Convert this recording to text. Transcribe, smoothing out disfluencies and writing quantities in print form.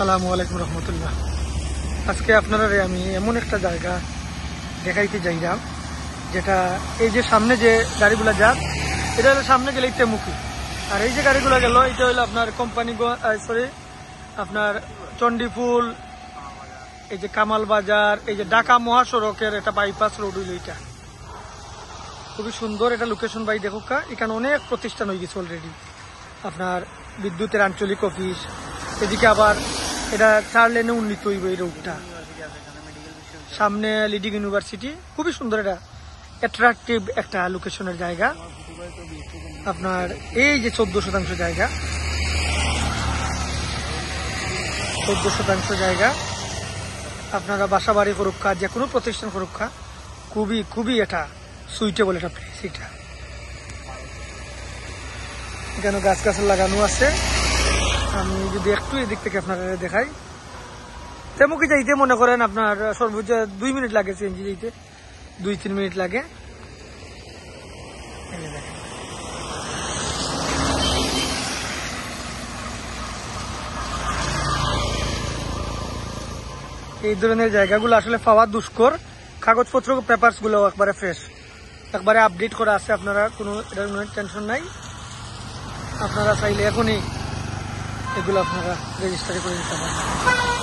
আসসালামু আলাইকুম রহমতুল্লাহ। আজকে আপনারা আমি এমন একটা জায়গা দেখাইতে যাইলাম, যেটা এই যে সামনে যে গাড়িগুলা যাক, এটা হলো সামনে গেলে ইটেমুখী, আর এই যে গাড়িগুলা গেল এটা হলো আপনার কোম্পানি আপনার চণ্ডীপুল, এই যে কামাল বাজার, এই যে ঢাকা মহাসড়কের একটা বাইপাস রোড হইল। এটা খুবই সুন্দর এটা লোকেশন ভাই দেখুকা। এখানে অনেক প্রতিষ্ঠান হয়ে গেছে অলরেডি, আপনার বিদ্যুতের আঞ্চলিক অফিস, এদিকে আবার এটা 4 লেনে উন্নীত হইব এই রোডটা, সামনে লিডিং ইউনিভার্সিটি। খুবই সুন্দর, এটা অ্যাট্রাকটিভ একটা লোকেশনের জায়গা। আপনার এই যে 14% জায়গা, 14% জায়গা আপনারা বাসা বাড়ি সুরক্ষা, যে কোনো প্রতিষ্ঠান সুরক্ষা, খুবই খুবই এটা সুইটেবল একটা প্লেস। এটা এখানে গাছ গাছ লাগানো আছে। আমি যদি একটু এদিক থেকে আপনারা দেখাই, তেমুকি যাইতে মনে করেন আপনার সর্বোচ্চ 2 মিনিট লাগে, সিএনজি যাইতে 2-3 মিনিট লাগে। এই ধরনের জায়গাগুলো আসলে পাওয়া দুষ্কর। কাগজপত্র পেপারস গুলো একবারে ফ্রেশ, একবারে আপডেট করা আছে। আপনারা কোনো টেনশন নাই, আপনারা চাইলে এখনই এগুলো আপনারা রেজিস্টার করে নিতে পারেন।